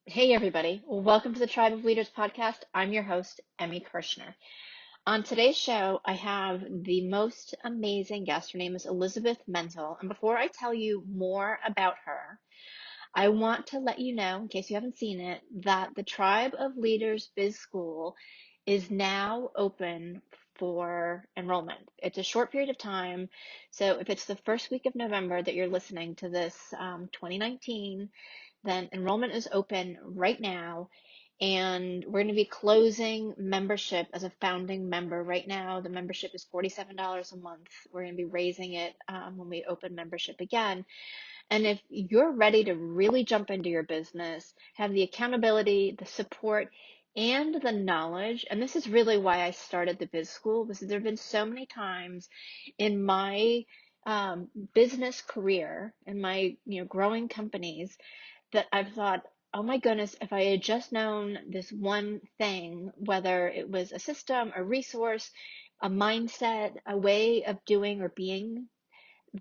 Hey, everybody. Welcome to the Tribe of Leaders podcast. I'm your host, Emmy Kirshner. On today's show, I have the most amazing guest. Her name is Elizabeth Menzel. And before I tell you more about her, I want to let you know, in case you haven't seen it, that the Tribe of Leaders Biz School is now open for enrollment. It's a short period of time. So if it's the first week of November that you're listening to this 2019, then enrollment is open right now. And we're going to be closing membership as a founding member. Right now, the membership is $47 a month. We're going to be raising it when we open membership again. And if you're ready to really jump into your business, have the accountability, the support, and the knowledge, and this is really why I started the biz school, because there have been so many times in my business career, in my growing companies, that I've thought, oh my goodness, if I had just known this one thing, whether it was a system, a resource, a mindset, a way of doing or being,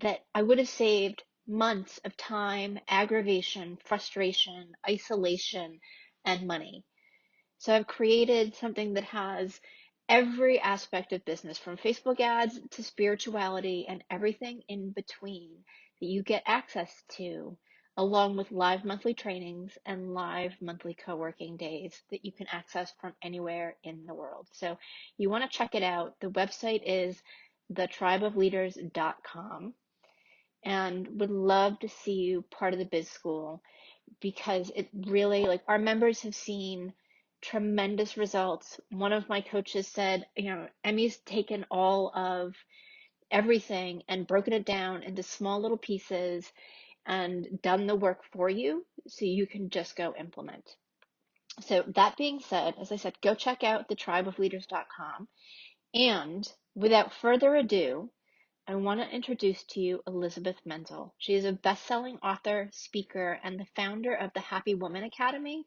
that I would have saved months of time, aggravation, frustration, isolation, and money. So I've created something that has every aspect of business, from Facebook ads to spirituality and everything in between, that you get access to, along with live monthly trainings and live monthly co-working days that you can access from anywhere in the world. So you want to check it out. The website is thetribeofleaders.com, and would love to see you part of the biz school, because it really, like, our members have seen tremendous results. One of my coaches said, Emmy's taken all of everything and broken it down into small little pieces and done the work for you so you can just go implement. So that being said, as I said, go check out thetribeofleaders.com. And without further ado, I want to introduce to you Elizabeth Menzel. She is a best-selling author, speaker, and the founder of the Happy Woman Academy.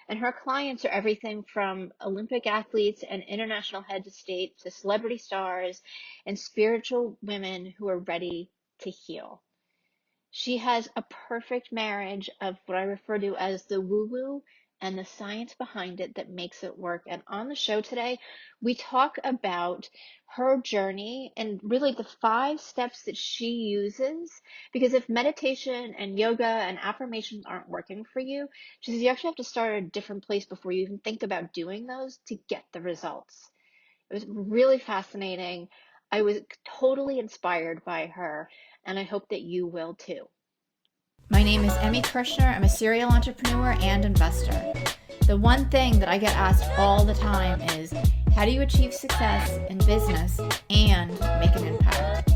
And her clients are everything from Olympic athletes and international heads of state to celebrity stars and spiritual women who are ready to heal. She has a perfect marriage of what I refer to as the woo-woo and the science behind it that makes it work. And on the show today, we talk about her journey and really the 5 steps that she uses. Because if meditation and yoga and affirmations aren't working for you, she says you actually have to start at a different place before you even think about doing those to get the results. It was really fascinating. I was totally inspired by her, and I hope that you will too. My name is Emmy Kirshner. I'm a serial entrepreneur and investor. The one thing that I get asked all the time is, how do you achieve success in business and make an impact?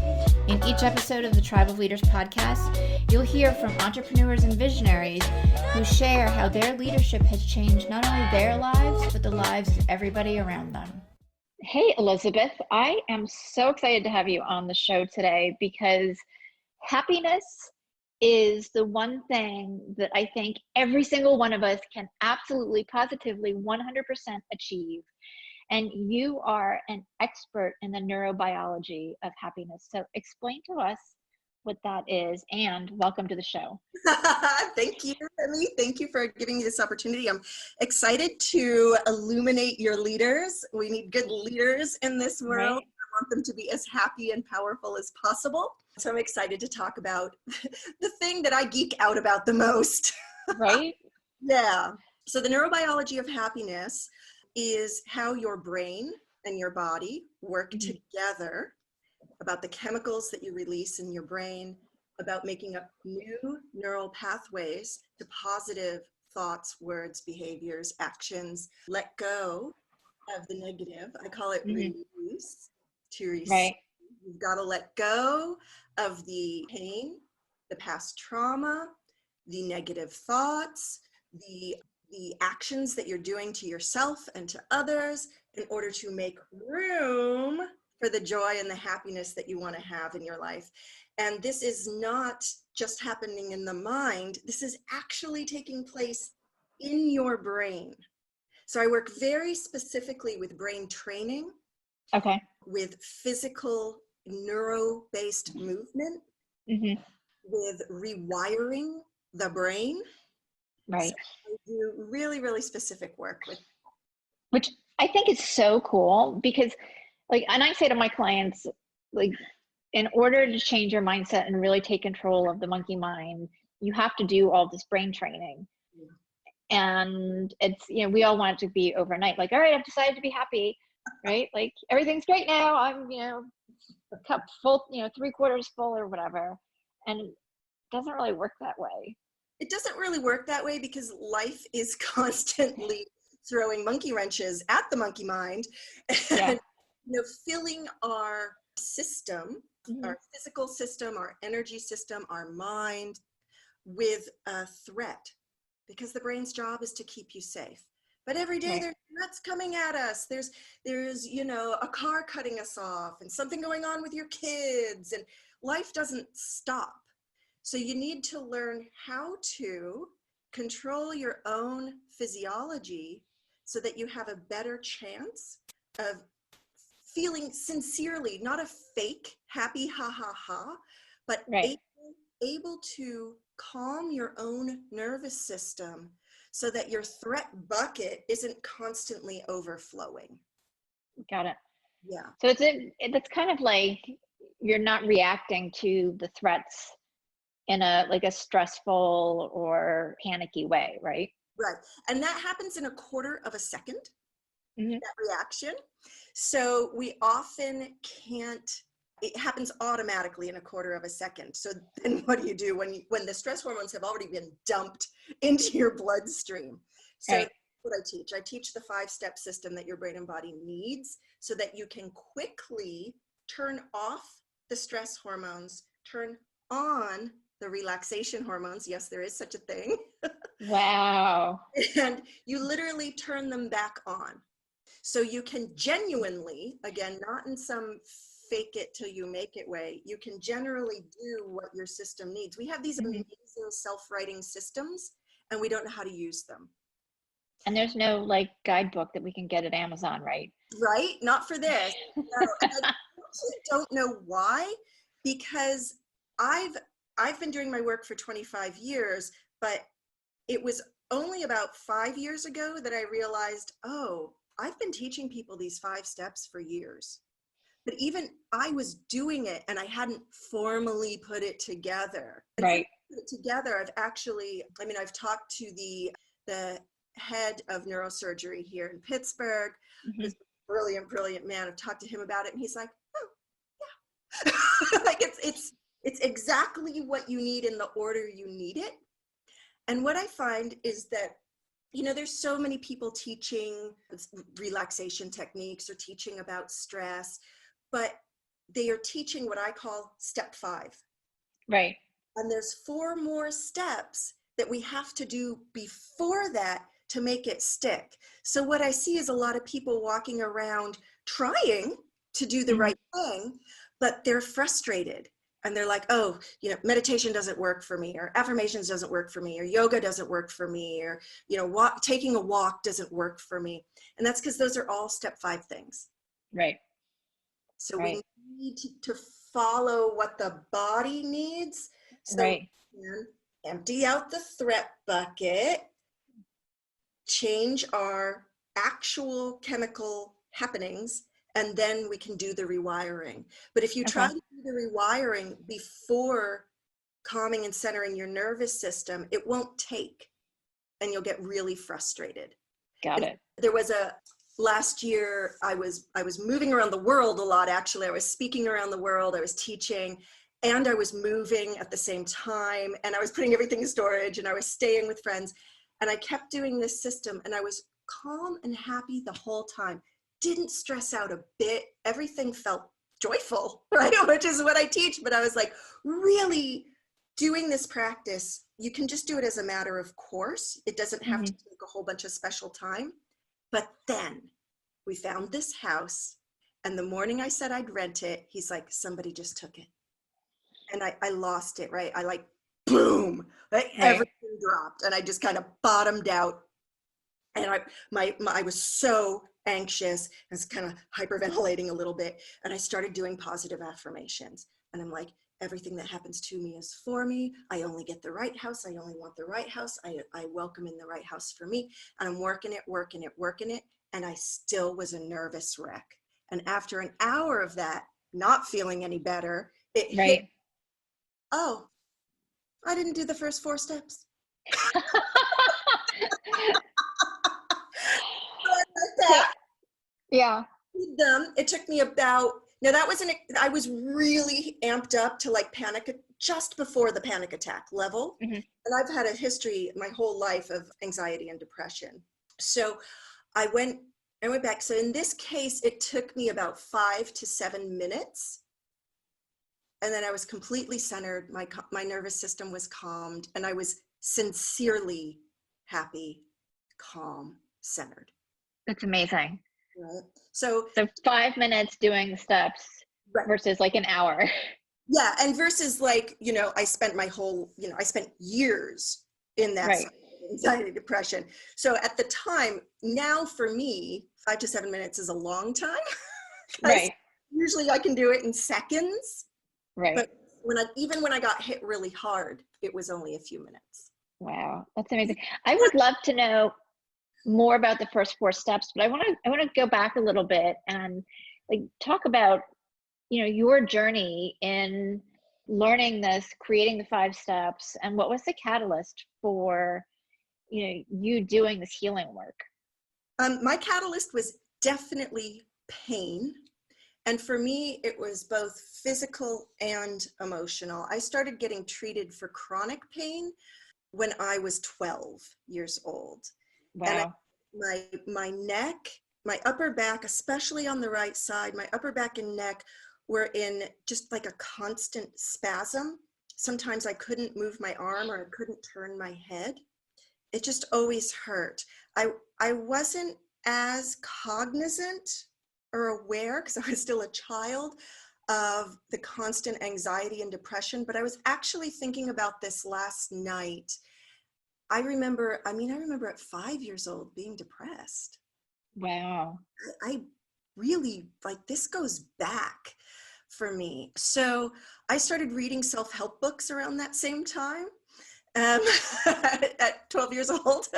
In each episode of the Tribe of Leaders podcast, you'll hear from entrepreneurs and visionaries who share how their leadership has changed not only their lives, but the lives of everybody around them. Hey, Elizabeth, I am so excited to have you on the show today, because happiness is the one thing that I think every single one of us can absolutely, positively, 100% achieve. And you are an expert in the neurobiology of happiness. So explain to us what that is, and welcome to the show. Thank you, Emmy. Thank you for giving me this opportunity. I'm excited to illuminate your leaders. We need good leaders in this world. Right? I want them to be as happy and powerful as possible. So I'm excited to talk about the thing that I geek out about the most. Right? Yeah. So the neurobiology of happiness is how your brain and your body work together, about the chemicals that you release in your brain, about making up new neural pathways to positive thoughts, words, behaviors, actions. Let go of the negative. I call it release, to receive. Right. You've got to let go of the pain, the past trauma, the negative thoughts, the actions that you're doing to yourself and to others, in order to make room for the joy and the happiness that you want to have in your life. And this is not just happening in the mind. This is actually taking place in your brain. So I work very specifically with brain training, Okay. with physical neuro-based movement, with rewiring the brain. Right. So I do really, really specific work with. Which I think is so cool because like, and I say to my clients, like, in order to change your mindset and really take control of the monkey mind, you have to do all this brain training. And it's, you know, we all want it to be overnight. Like, all right, I've decided to be happy, right? Like everything's great now. I'm, you know, cup full, you know, 3/4 full or whatever. And it doesn't really work that way. It doesn't really work that way because life is constantly throwing monkey wrenches at the monkey mind. Yeah. And, you know, filling our system, our physical system, our energy system, our mind with a threat, because the brain's job is to keep you safe. But every day there's threats coming at us. There's, you know, a car cutting us off and something going on with your kids, and life doesn't stop. So you need to learn how to control your own physiology so that you have a better chance of feeling sincerely, not a fake happy ha ha ha, but able to calm your own nervous system so that your threat bucket isn't constantly overflowing. Got it. Yeah. So it's kind of like you're not reacting to the threats in a like a stressful or panicky way, right? Right. And that happens in 1/4 of a second, Mm-hmm. that reaction. So we often can't, it happens automatically in 1/4 of a second. So then what do you do when the stress hormones have already been dumped into your bloodstream? So Right. what I teach the 5-step system that your brain and body needs so that you can quickly turn off the stress hormones, turn on the relaxation hormones. Yes, there is such a thing. Wow. And you literally turn them back on. So you can genuinely, again, not in some fake it till you make it way, you can generally do what your system needs. We have these amazing self-writing systems and we don't know how to use them. And there's no like guidebook that we can get at Amazon, right? Right? Not for this. No. And I actually don't know why, because I've been doing my work for 25 years, but it was only about 5 years ago that I realized, oh, I've been teaching people these 5 steps for years. But even I was doing it and I hadn't formally put it together. Right. Put it together, I've actually, I mean, I've talked to the head of neurosurgery here in Pittsburgh, who's a brilliant, brilliant man. I've talked to him about it and he's like, oh, yeah. Like it's exactly what you need in the order you need it. And what I find is that, you know, there's so many people teaching relaxation techniques or teaching about stress, but they are teaching what I call step 5. Right. And there's 4 more steps that we have to do before that to make it stick. So what I see is a lot of people walking around trying to do the right thing, but they're frustrated. And they're like, oh, you know, meditation doesn't work for me, or affirmations doesn't work for me, or yoga doesn't work for me, or, you know, taking a walk doesn't work for me. And that's because those are all step 5 things. Right. So we need to follow what the body needs so we can empty out the threat bucket, change our actual chemical happenings, and then we can do the rewiring. But if you try to do the rewiring before calming and centering your nervous system, it won't take, and you'll get really frustrated. Got it. There was last year, I was moving around the world a lot, actually. I was speaking around the world, I was teaching, and I was moving at the same time, and I was putting everything in storage, and I was staying with friends, and I kept doing this system, and I was calm and happy the whole time. Didn't stress out a bit. Everything felt joyful, right? Which is what I teach. But I was like, really doing this practice, you can just do it as a matter of course. It doesn't have to take a whole bunch of special time. But then we found this house, and the morning I said I'd rent it, he's like, somebody just took it. And I lost it, right? I like, boom, like everything dropped, and I just kind of bottomed out. And I was so anxious, and was kind of hyperventilating a little bit. And I started doing positive affirmations. And I'm like, Everything that happens to me is for me. I only get the right house. I only want the right house. I welcome in the right house for me. And I'm working it. And I still was a nervous wreck. And after an hour of that, not feeling any better, it hit, Right. oh, I didn't do the first 4 steps. Like So, that. yeah. Did them. It took me about, now that wasn't, I was really amped up to like panic just before the panic attack level. Hmm. And I've had a history my whole life of anxiety and depression. So I went back. So in this case, it took me about 5 to 7 minutes. And then I was completely centered. My nervous system was calmed, and I was sincerely happy, calm, centered. That's amazing. Right. So, So 5 minutes doing the steps right. versus like an hour. Yeah. And versus like, I spent I spent years in that Right. cycle of anxiety, depression. So at the time, now for me, 5 to 7 minutes is a long time. Because Right. usually I can do it in seconds. Right. But even when I got hit really hard, it was only a few minutes. Wow. That's amazing. I would love to know more about the first 4 steps, but I want to go back a little bit and like talk about, your journey in learning this, creating the 5 steps, and what was the catalyst for, you doing this healing work? My catalyst was definitely pain. And for me, it was both physical and emotional. I started getting treated for chronic pain when I was 12 years old. And Wow. my neck, my upper back, especially on the right side, my upper back and neck were in just like a constant spasm. Sometimes I couldn't move my arm or I couldn't turn my head. It just always hurt. I wasn't as cognizant or aware, because I was still a child, of the constant anxiety and depression, but I was actually thinking about this last night. I remember at 5 years old being depressed. Wow. I really, like, this goes back for me. So I started reading self-help books around that same time, um, at 12 years old.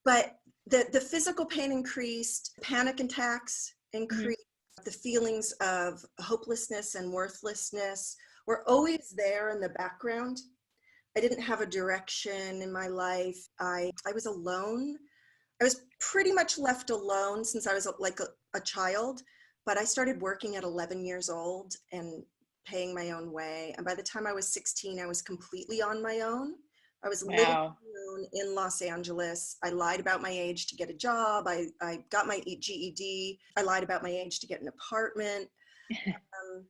But the physical pain increased, panic attacks Hmm. increased, the feelings of hopelessness and worthlessness were always there in the background. I didn't have a direction in my life. I was alone. I was pretty much left alone since I was like a child, but I started working at 11 years old and paying my own way. And by the time I was 16, I was completely on my own. I was living Wow. alone in Los Angeles. I lied about my age to get a job. I got my GED. I lied about my age to get an apartment. Um,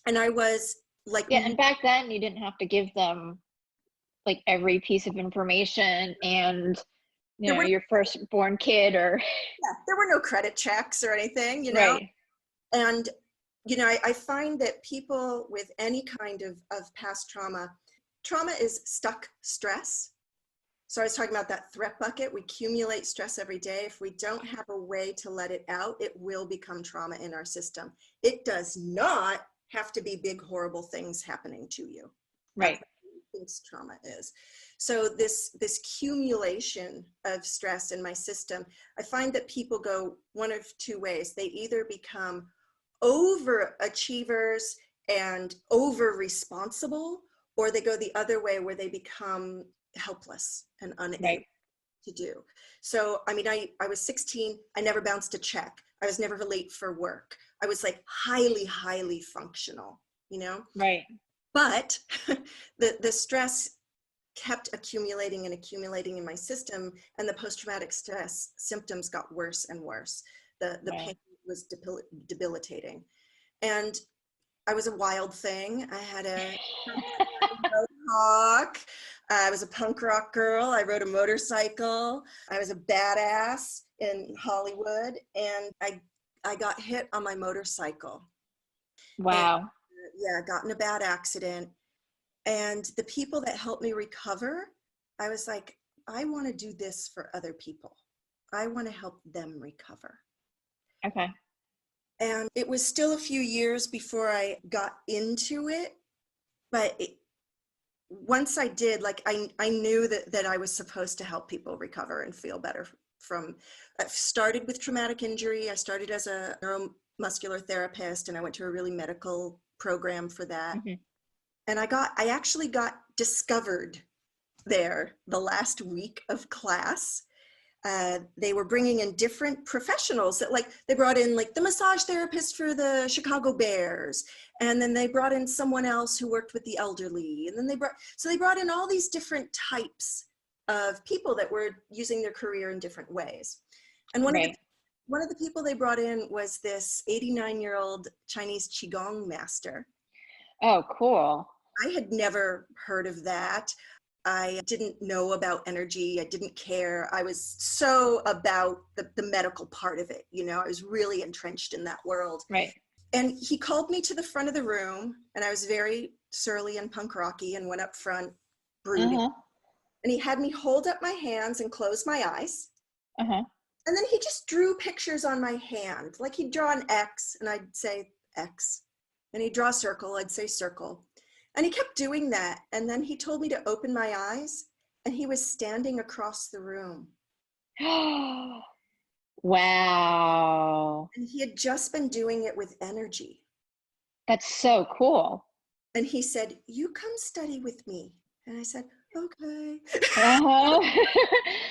and I was like, Yeah, and back then you didn't have to give them like every piece of information and there were, your firstborn kid or yeah, there were no credit checks or anything. right. And, I find that people with any kind of past trauma is stuck stress. So I was talking about that threat bucket. We accumulate stress every day. If we don't have a way to let it out, it will become trauma in our system. It does not have to be big, horrible things happening to you. That's Right. what he thinks trauma is. So this accumulation of stress in my system, I find that people go one of 2 ways. They either become overachievers and over responsible, or they go the other way where they become helpless and unable Right. to do. So, I was 16. I never bounced a check. I was never late for work. I was like highly, highly functional. Right. But the stress kept accumulating and accumulating in my system, and the post-traumatic stress symptoms got worse and worse. The Wow. pain was debilitating. And I was a wild thing. I had a mohawk. I was a punk rock girl. I rode a motorcycle. I was a badass in Hollywood, and I got hit on my motorcycle. And Wow. yeah, I got in a bad accident. And the people that helped me recover, I was like, I want to do this for other people. I want to help them recover. Okay. And it was still a few years before I got into it. But once I did, like I knew that I was supposed to help people recover and feel better from, I started with traumatic injury. I started as a neuromuscular therapist, and I went to a really medical program for that. Mm-hmm. And I actually got discovered there the last week of class. They were bringing in different professionals that, like, they brought in like the massage therapist for the Chicago Bears, and then they brought in someone else who worked with the elderly, and then they brought in all these different types of people that were using their career in different ways. And one of the people they brought in was this 89-year-old Chinese Qigong master. Oh, cool. I had never heard of that. I didn't know about energy. I didn't care. I was so about the medical part of it. You know, I was really entrenched in that world. Right. And he called me to the front of the room, and I was very surly and punk rocky and went up front brooding. Uh-huh. And he had me hold up my hands and close my eyes. Uh-huh. And then he just drew pictures on my hand. Like, he'd draw an X and I'd say X. And he'd draw a circle, I'd say circle. And he kept doing that. And then he told me to open my eyes, and he was standing across the room. Wow. And he had just been doing it with energy. That's so cool. And he said, "You come study with me." And I said, "Okay." Uh-huh.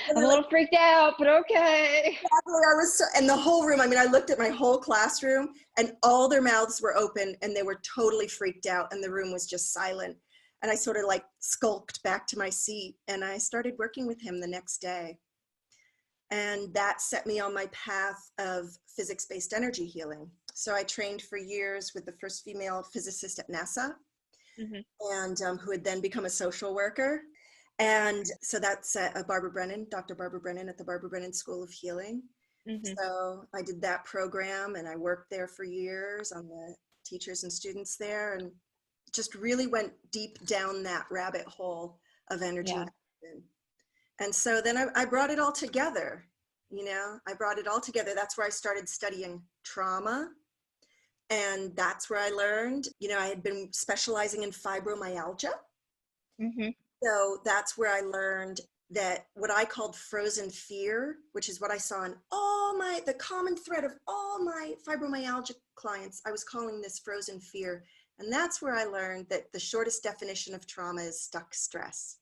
I'm a little freaked out, but okay. I was and the whole room, I mean, I looked at my whole classroom, and all their mouths were open, and they were totally freaked out, and the room was just silent. And I sort of like skulked back to my seat, and I started working with him the next day. And that set me on my path of physics-based energy healing. So I trained for years with the first female physicist at NASA, and who had then become a social worker. And so that's Barbara Brennan, Dr. Barbara Brennan at the Barbara Brennan School of Healing. So I did that program, and I worked there for years on the teachers and students there, and just really went deep down that rabbit hole of energy. Yeah. And so then I brought it all together, you know, I brought it all together. That's where I started studying trauma. And that's where I learned, you know, I had been specializing in fibromyalgia. So that's where I learned that what I called frozen fear, which is what I saw in the common thread of all my fibromyalgia clients, I was calling this frozen fear. And that's where I learned that the shortest definition of trauma is stuck stress.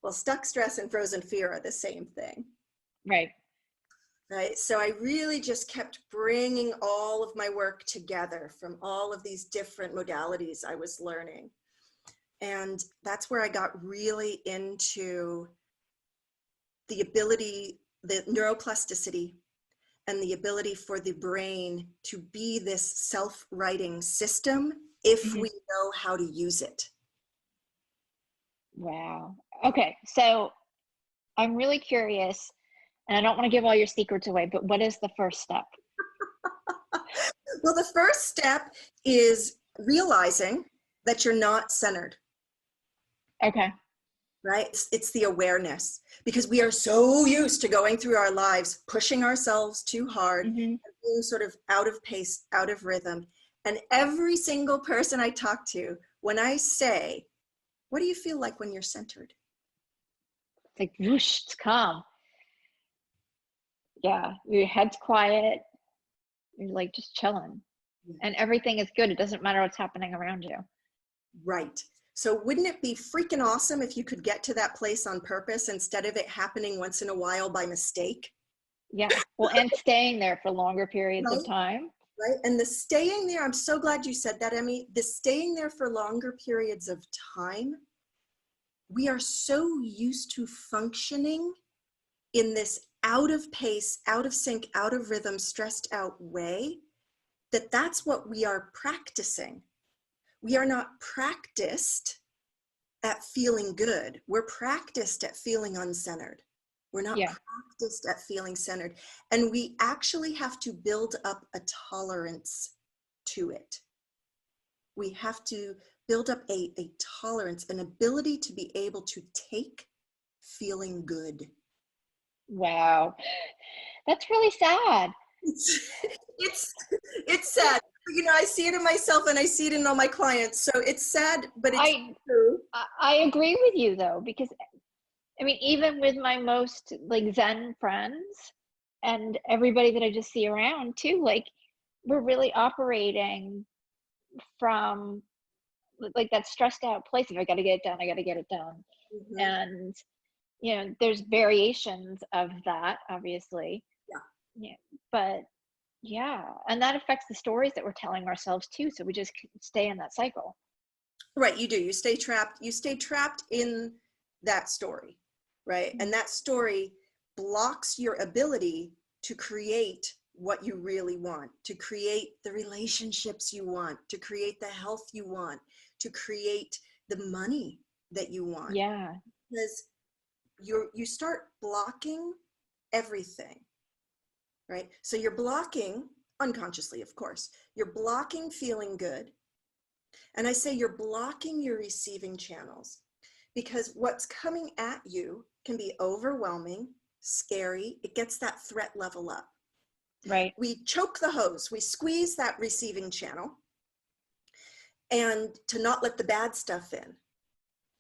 Well, stuck stress and frozen fear are the same thing. Right. Right. So I really just kept bringing all of my work together from all of these different modalities I was learning. And that's where I got really into the ability, the neuroplasticity, and the ability for the brain to be this self-writing system if we know how to use it. Wow. Okay. So I'm really curious, and I don't want to give all your secrets away, but what is the first step? Well, the first step is realizing that you're not centered. Okay. Right? It's the awareness, because we are so used to going through our lives, pushing ourselves too hard, and being sort of out of pace, out of rhythm. And every single person I talk to, when I say, "What do you feel like when you're centered?" It's like, whoosh, it's calm. Yeah. Your head's quiet. You're like just chilling. And everything is good. It doesn't matter what's happening around you. Right. So wouldn't it be freaking awesome if you could get to that place on purpose instead of it happening once in a while by mistake? Yeah. Well, and staying there for longer periods of time. Right. And the staying there, I'm so glad you said that, Emmy, the staying there for longer periods of time, we are so used to functioning in this out of pace, out of sync, out of rhythm, stressed out way, that's what we are practicing. We are not practiced at feeling good. We're practiced at feeling uncentered. We're not practiced at feeling centered. And we actually have to build up a tolerance to it. We have to build up a tolerance, an ability to be able to take feeling good. Wow. That's really sad. it's it's sad. You know, I see it in myself and I see it in all my clients. So it's sad, but it's true. I agree with you though, because I mean, even with my most like Zen friends and everybody that I just see around too, like we're really operating from like that stressed out place of I got to get it done, I got to get it done. Mhm. And you know, there's variations of that, obviously. Yeah. Yeah, but yeah, and that affects the stories that we're telling ourselves too. So we just stay in that cycle. Right, you do. You stay trapped. You stay trapped in that story, right? And that story blocks your ability to create what you really want, to create the relationships you want, to create the health you want, to create the money that you want. Yeah. Because you start blocking everything, right? So you're blocking unconsciously, of course. You're blocking feeling good. And I say you're blocking your receiving channels because what's coming at you can be overwhelming, scary. It gets that threat level up. Right. We choke the hose, we squeeze that receiving channel and to not let the bad stuff in,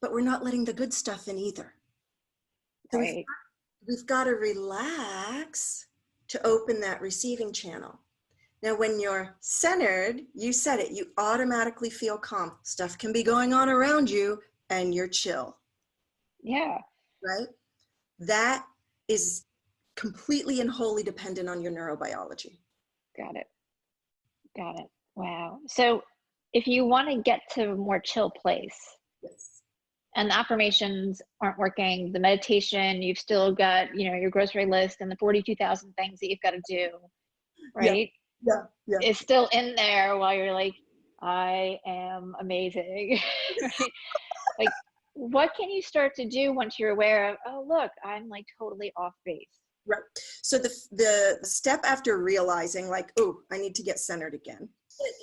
but we're not letting the good stuff in either. So Right. we've got to relax to open that receiving channel. Now, when you're centered, you said it, you automatically feel calm. Stuff can be going on around you and you're chill, Yeah. right? That is completely and wholly dependent on your neurobiology. Got it. Got it. Wow. So if you want to get to a more chill place Yes. and the affirmations aren't working, the meditation, you've still got, you know, your grocery list and the 42,000 things that you've got to do, Yeah. right? Yeah. Yeah. It's still in there while you're like, I am amazing, right? Like, what can you start to do once you're aware of, oh, look, I'm like totally off base? Right. So the step after realizing like, oh, I need to get centered again.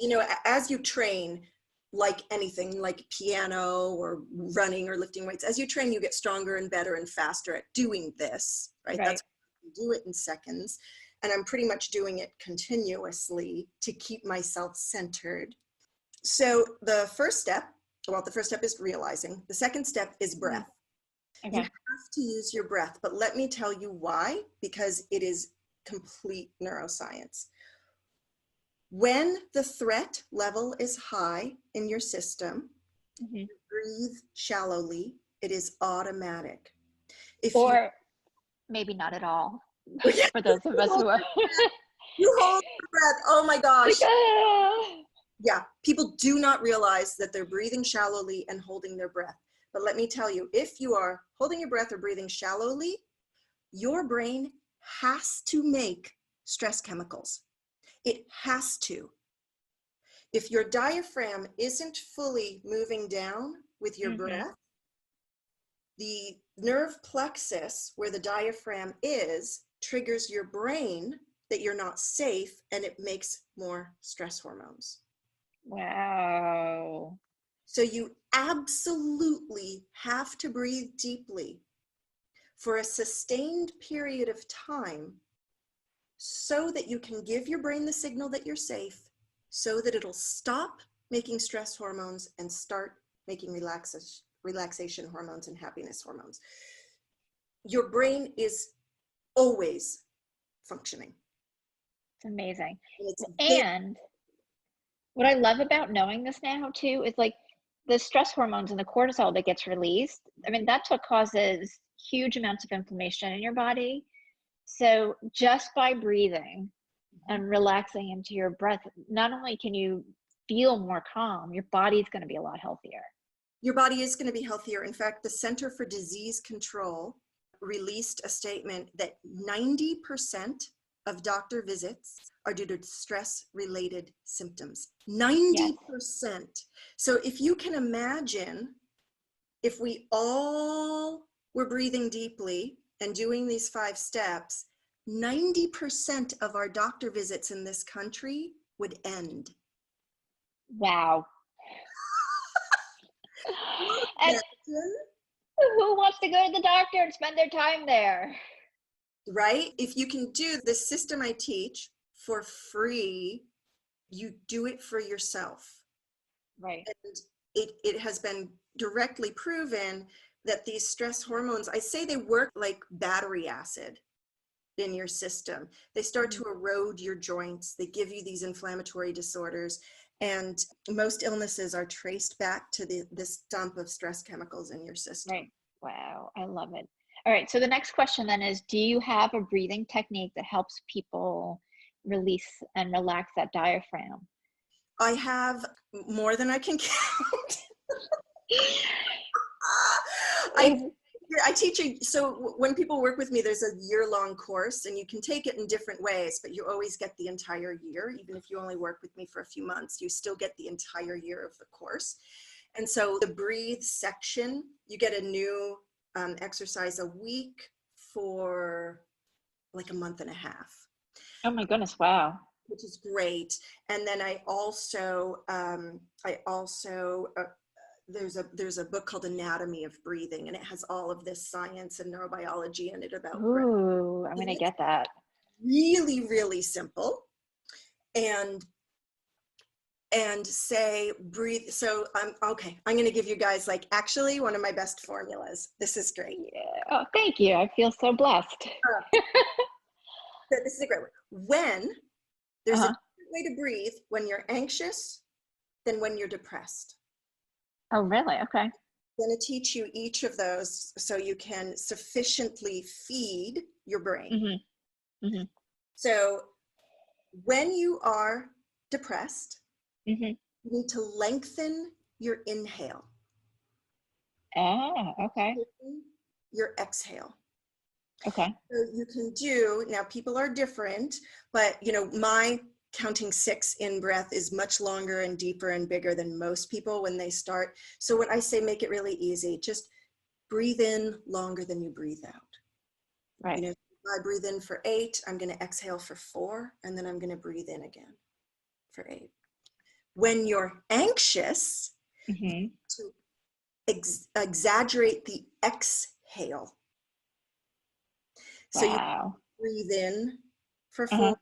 You know, as you train, like anything, like piano or running or lifting weights, as you train, you get stronger and better and faster at doing this, right? Right. That's you do it in seconds. And I'm pretty much doing it continuously to keep myself centered. So the first step is realizing. The second step is breath. You Okay. have to use your breath, but let me tell you why, because it is complete neuroscience. When the threat level is high in your system, Mm-hmm. breathe shallowly. It is automatic. If you Or maybe not at all for those of us who are you hold your breath, oh my gosh. like, ah. Yeah, people do not realize that they're breathing shallowly and holding their breath. But let me tell you, if you are holding your breath or breathing shallowly, your brain has to make stress chemicals. It has to. If your diaphragm isn't fully moving down with your breath, the nerve plexus where the diaphragm is triggers your brain that you're not safe, and it makes more stress hormones. Wow. So you absolutely have to breathe deeply for a sustained period of time so that you can give your brain the signal that you're safe, so that it'll stop making stress hormones and start making relaxation hormones and happiness hormones. Your brain is always functioning. It's amazing. Very, And what I love about knowing this now too is like the stress hormones and the cortisol that gets released. I mean, that's what causes huge amounts of inflammation in your body. So just by breathing and relaxing into your breath, not only can you feel more calm, your body's going to be a lot healthier. your body is going to be healthier. In fact, the Center for Disease Control released a statement that 90% of doctor visits are due to stress-related symptoms. 90%. Yes. So if you can imagine, if we all were breathing deeply and doing these 5 steps, 90% of our doctor visits in this country would end. Wow. And Imagine, who wants to go to the doctor and spend their time there? right? If you can do the system I teach for free. You do it for yourself. Right. And it has been directly proven that these stress hormones, I say they work like battery acid in your system. They start to erode your joints. They give you these inflammatory disorders. And most illnesses are traced back to this dump of stress chemicals in your system. Right. Wow. I love it. All right. So the next question then is, do you have a breathing technique that helps people release and relax that diaphragm? I have more than I can count. I teach you. So when people work with me, there's a year-long course, and you can take it in different ways, but you always get the entire year. Even if you only work with me for a few months, you still get the entire year of the course. And so the breathe section, you get a new exercise a week for like a month and a half. Oh my goodness. Wow. Which is great. And then I also there's a book called Anatomy of Breathing, and it has all of this science and neurobiology in it about breath. Ooh, I'm gonna get that. Really, really simple. And say breathe. So I'm gonna give you guys like actually one of my best formulas. This is great. Yeah. Oh, thank you. I feel so blessed. This is a great one. When there's a different way to breathe when you're anxious than when you're depressed. Oh, really? Okay. I'm going to teach you each of those so you can sufficiently feed your brain. So when you are depressed, you need to lengthen your inhale. Ah, okay. Your exhale. Okay. So you can do, now people are different, but my counting 6 in breath is much longer and deeper and bigger than most people when they start. So when I say make it really easy, just breathe in longer than you breathe out. Right. If I breathe in for 8, I'm going to exhale for 4, and then I'm going to breathe in again for 8. When you're anxious, to exaggerate the exhale. So you breathe in for 4,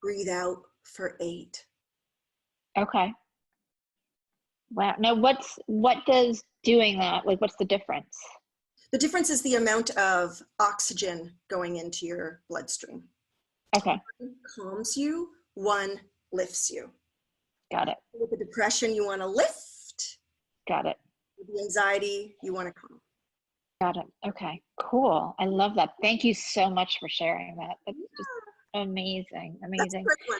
breathe out for 8. Okay. Wow. Now what does doing that, like what's the difference? The difference is the amount of oxygen going into your bloodstream. Okay. One calms you, one lifts you. Got it. With the depression, you want to lift. Got it. With the anxiety, you want to calm. Got it. Okay. Cool. I love that. Thank you so much for sharing that. That's just amazing. Amazing. That's a great one.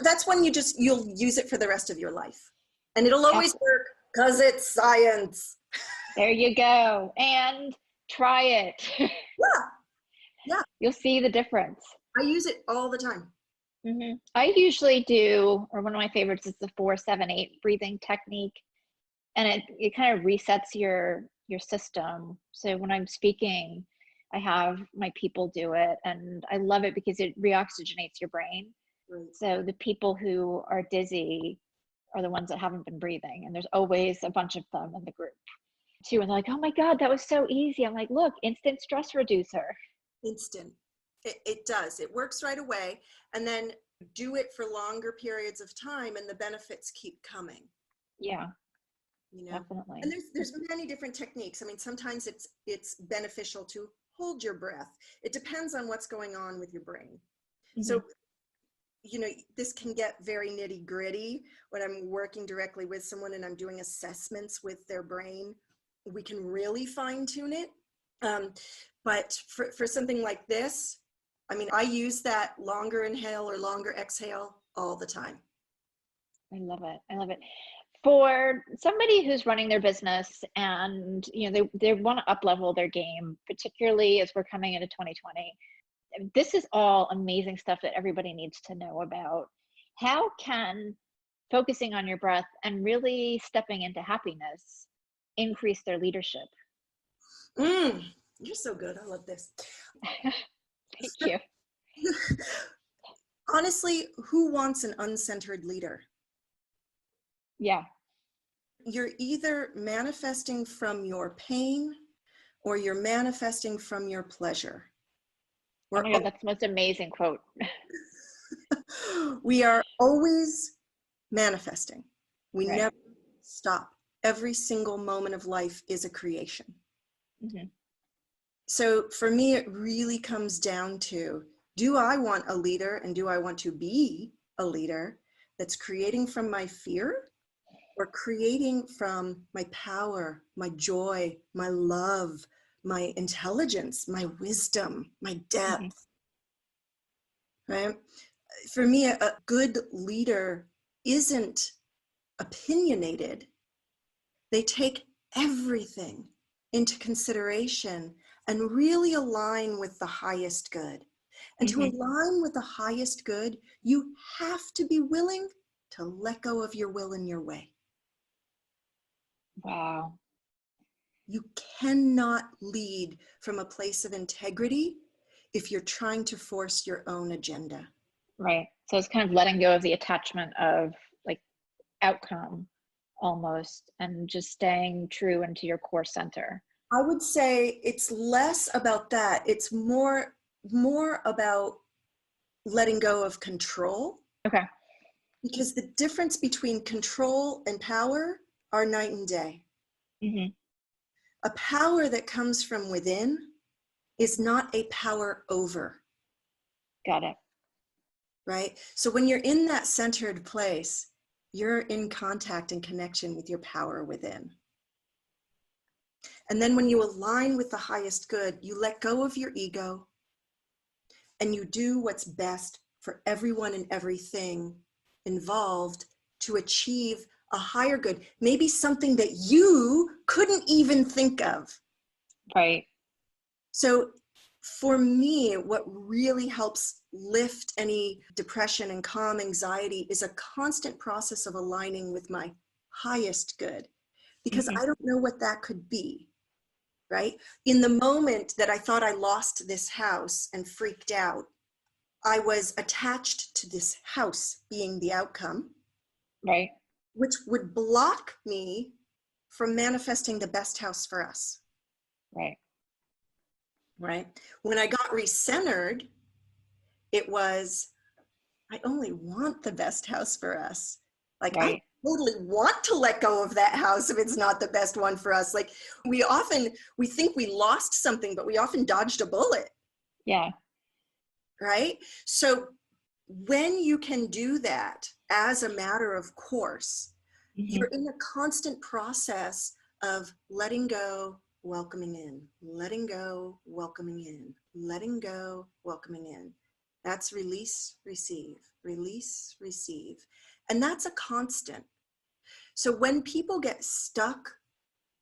That's when you'll use it for the rest of your life. And it'll always work because it's science. There you go. And try it. Yeah. You'll see the difference. I use it all the time. I usually do, or one of my favorites is the 4-7-8 breathing technique. And it kind of resets your system. So when I'm speaking, I have my people do it, and I love it because it reoxygenates your brain. Right. So the people who are dizzy are the ones that haven't been breathing, and there's always a bunch of them in the group too. And they're like, oh my God, that was so easy. I'm like, look, instant stress reducer. Instant. It does. It works right away. And then do it for longer periods of time, and the benefits keep coming. Yeah. Definitely. And there's many different techniques. I mean, sometimes it's beneficial to hold your breath. It depends on what's going on with your brain. So, this can get very nitty gritty when I'm working directly with someone and I'm doing assessments with their brain. We can really fine tune it. But for something like this, I mean, I use that longer inhale or longer exhale all the time. I love it. I love it. For somebody who's running their business and they want to up-level their game, particularly as we're coming into 2020, this is all amazing stuff that everybody needs to know about. How can focusing on your breath and really stepping into happiness increase their leadership? You're so good. I love this. Thank you. Honestly, who wants an uncentered leader? Yeah. You're either manifesting from your pain or you're manifesting from your pleasure. Oh my God, that's the most amazing quote. We are always manifesting. We Right. never stop. Every single moment of life is a creation. Mm-hmm. So for me, it really comes down to, do I want a leader and do I want to be a leader that's creating from my fear or creating from my power, my joy, my love, my intelligence, my wisdom, my Mm-hmm. depth, right? For me, a good leader isn't opinionated. They take everything into consideration and really align with the highest good. And to Mm-hmm. align with the highest good, you have to be willing to let go of your will and your way. Wow. You cannot lead from a place of integrity if you're trying to force your own agenda. Right. So it's kind of letting go of the attachment of like outcome almost and just staying true into your core center. I would say it's less about that. It's more about letting go of control, Okay. because the difference between control and power are night and day. Mm-hmm. A power that comes from within is not a power over, Got it. right? So when you're in that centered place, you're in contact and connection with your power within. And then when you align with the highest good, you let go of your ego and you do what's best for everyone and everything involved to achieve a higher good, maybe something that you couldn't even think of. Right. So for me, what really helps lift any depression and calm anxiety is a constant process of aligning with my highest good, because Mm-hmm. I don't know what that could be, right? In the moment that I thought I lost this house and freaked out, I was attached to this house being the outcome, Right. which would block me from manifesting the best house for us, Right. right? When I got recentered, it was, I only want the best house for us. Like, I Right. totally want to let go of that house if it's not the best one for us. Like, we think we lost something, but we often dodged a bullet, Yeah. right? So when you can do that as a matter of course, Mm-hmm. you're in a constant process of letting go, welcoming in, letting go, welcoming in, letting go, welcoming in. That's release, receive, release, receive. And that's a constant. So when people get stuck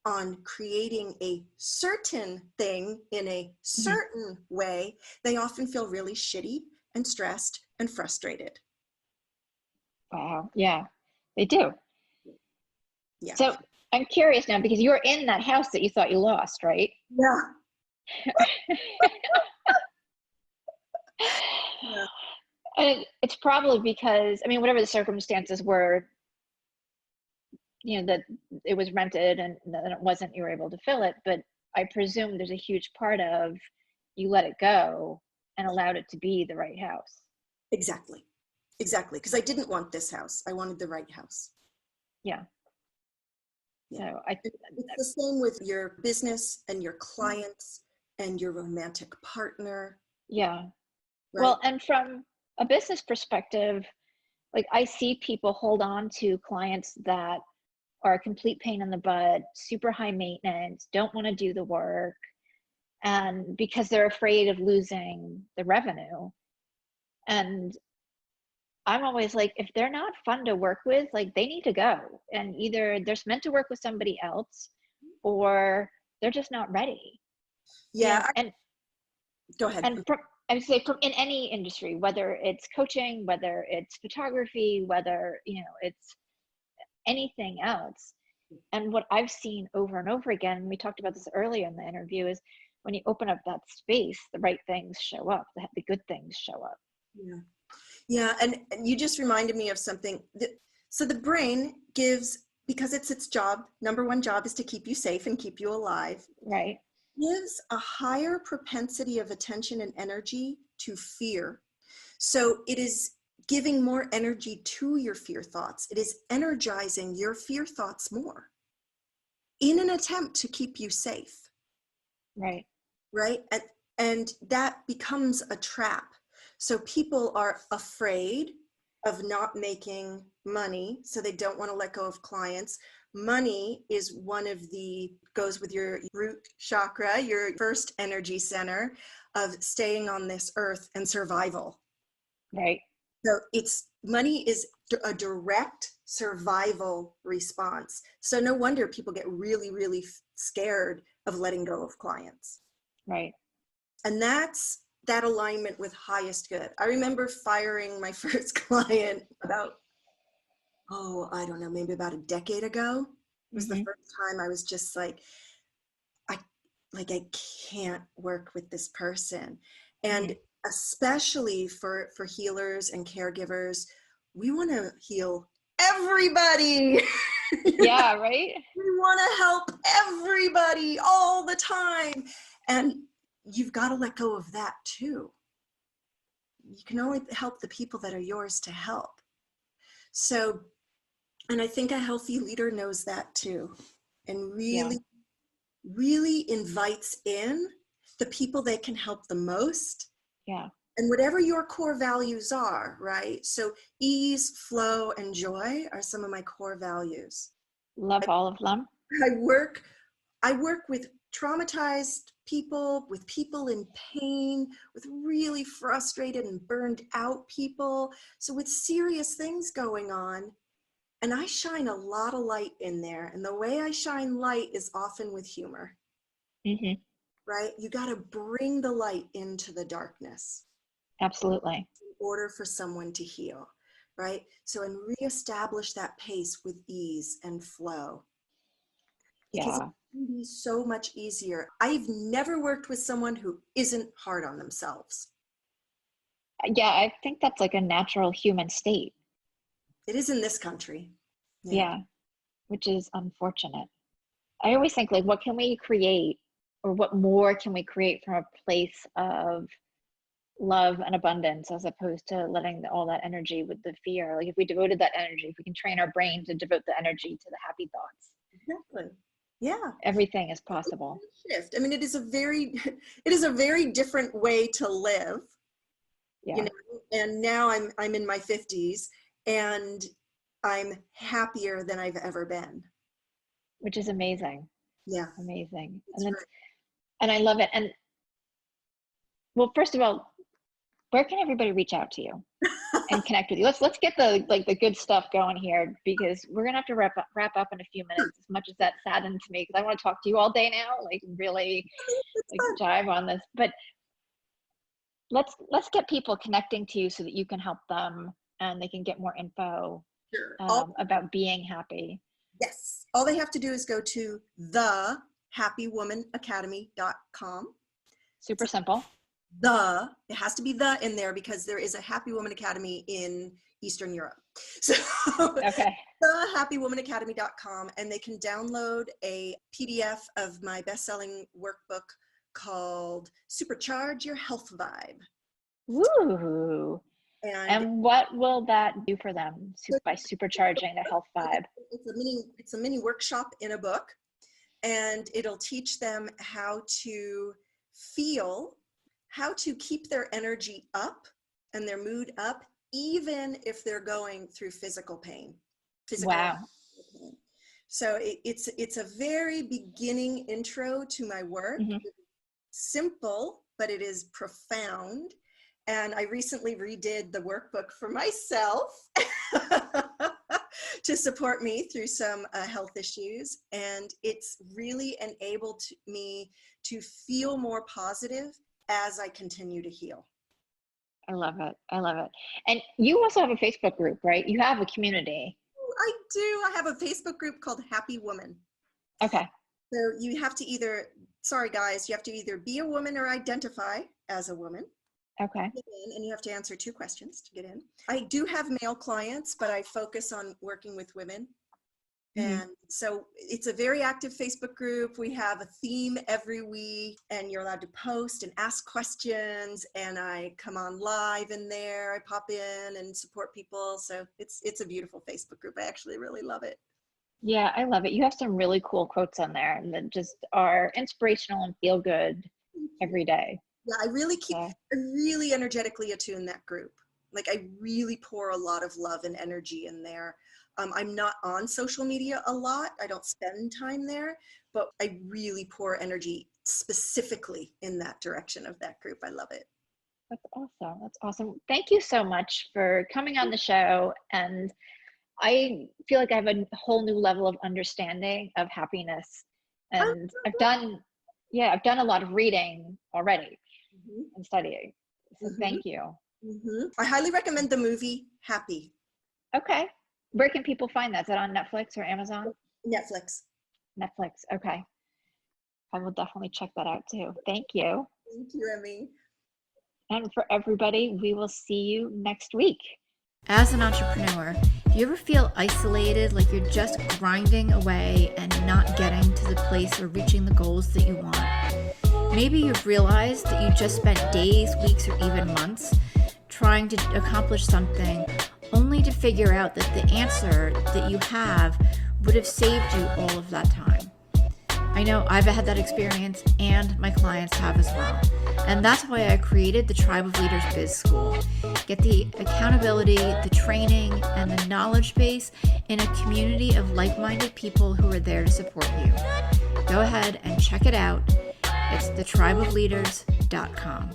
on creating a certain thing in a Mm-hmm. certain way, they often feel really shitty and stressed and frustrated. Wow. Yeah, they do. Yeah. So I'm curious now because you were in that house that you thought you lost, right? Yeah. Yeah. And it's probably because, I mean, whatever the circumstances were, you know, that it was rented and then it wasn't, you were able to fill it. But I presume there's a huge part of you let it go and allowed it to be the right house. Exactly. Exactly. Because I didn't want this house. I wanted the right house. Yeah. Yeah. So It's the same with your business and your clients and your romantic partner, yeah. right? Well, and from a business perspective, like I see people hold on to clients that are a complete pain in the butt, super high maintenance, don't want to do the work, and because they're afraid of losing the revenue. And I'm always like, if they're not fun to work with, like they need to go. And either they're meant to work with somebody else or they're just not ready. You know, Yeah. Go ahead. and from, I would say from in any industry, whether it's coaching, whether it's photography, whether, you know, it's anything else. And what I've seen over and over again, we talked about this earlier in the interview, is when you open up that space, the right things show up, the good things show up. Yeah. Yeah. And you just reminded me of something. So the brain gives, because it's its job, number one job is to keep you safe and keep you alive, Right. gives a higher propensity of attention and energy to fear. So it is giving more energy to your fear thoughts. It is energizing your fear thoughts more in an attempt to keep you safe. Right. Right? And that becomes a trap. So people are afraid of not making money, so they don't want to let go of clients. Money is one of the, goes with your root chakra, your first energy center of staying on this earth and survival. Right. So money is a direct survival response. So no wonder people get really, really scared of letting go of clients. Right. And that's that alignment with highest good. I remember firing my first client about, I don't know, maybe about a decade ago. It was the Mm-hmm. first time I was just like, I can't work with this person. And especially for healers and caregivers, we want to heal everybody. Yeah, right? We want to help everybody all the time. And you've got to let go of that too. You can only help the people that are yours to help. So, and I think a healthy leader knows that too, and really, really invites in the people they can help the most. Yeah. And whatever your core values are, right? So ease, flow, and joy are some of my core values. Love all of them. I work with traumatized people, with people in pain, with really frustrated and burned out people. So with serious things going on, and I shine a lot of light in there. And the way I shine light is often with humor, Mm-hmm. right? You got to bring the light into the darkness. Absolutely. In order for someone to heal, right? So, and reestablish that pace with ease and flow. Because it Yeah. can be so much easier. I've never worked with someone who isn't hard on themselves. Yeah, I think that's like a natural human state. It is in this country. Yeah, which is unfortunate. I always think like, what can we create, or what more can we create from a place of love and abundance, as opposed to letting all that energy with the fear? Like if we devoted that energy, if we can train our brain to devote the energy to the happy thoughts, Exactly. Yeah. everything is possible. Shift. I mean, it is a very different way to live. Yeah. And now I'm in my 50s and I'm happier than I've ever been. Which is amazing. Yeah. Amazing. It's right. And I love it. And well, first of all, where can everybody reach out to you and connect with you? Let's get the good stuff going here, because we're gonna have to wrap up in a few minutes, as much as that saddens me, because I want to talk to you all day now, like really like dive on this. But let's get people connecting to you so that you can help them and they can get more info Sure. about being happy. Yes. All they have to do is go to thehappywomanacademy.com. Super simple. It has to be the in there because there is a Happy Woman Academy in Eastern Europe. So Okay. thehappywomanacademy.com, and they can download a PDF of my best-selling workbook called Supercharge Your Health Vibe. Woo! And what will that do for them by supercharging their health vibe? It's a mini workshop in a book, and it'll teach them how to feel, how to keep their energy up and their mood up, even if they're going through physical pain. Wow. Pain. So it's a very beginning intro to my work. Mm-hmm. Simple, but it is profound. And I recently redid the workbook for myself to support me through some health issues. And it's really enabled me to feel more positive as I continue to heal. I love it. I love it. And you also have a Facebook group, right? You have a community. I do. I have a Facebook group called Happy Woman. Okay. So you have to either be a woman or identify as a woman. Okay. And you have to answer 2 questions to get in. I do have male clients, but I focus on working with women. And so it's a very active Facebook group. We have a theme every week, and you're allowed to post and ask questions. And I come on live in there. I pop in and support people. So it's a beautiful Facebook group. I actually really love it. Yeah, I love it. You have some really cool quotes on there that just are inspirational and feel good every day. Yeah, I really energetically attune that group. Like I really pour a lot of love and energy in there. I'm not on social media a lot. I don't spend time there, but I really pour energy specifically in that direction of that group. I love it. That's awesome. That's awesome. Thank you so much for coming on the show. And I feel like I have a whole new level of understanding of happiness. And I've done a lot of reading already and studying. So thank you. I highly recommend the movie Happy. Okay. Where can people find that? Is that on Netflix or Amazon? Netflix. Netflix. Okay. I will definitely check that out too. Thank you. Thank you, Emmy. And for everybody, we will see you next week. As an entrepreneur, do you ever feel isolated, like you're just grinding away and not getting to the place or reaching the goals that you want? Maybe you've realized that you just spent days, weeks, or even months trying to accomplish something only to figure out that the answer that you have would have saved you all of that time. I know I've had that experience, and my clients have as well. And that's why I created the Tribe of Leaders Biz School. Get the accountability, the training, and the knowledge base in a community of like-minded people who are there to support you. Go ahead and check it out. It's thetribeofleaders.com.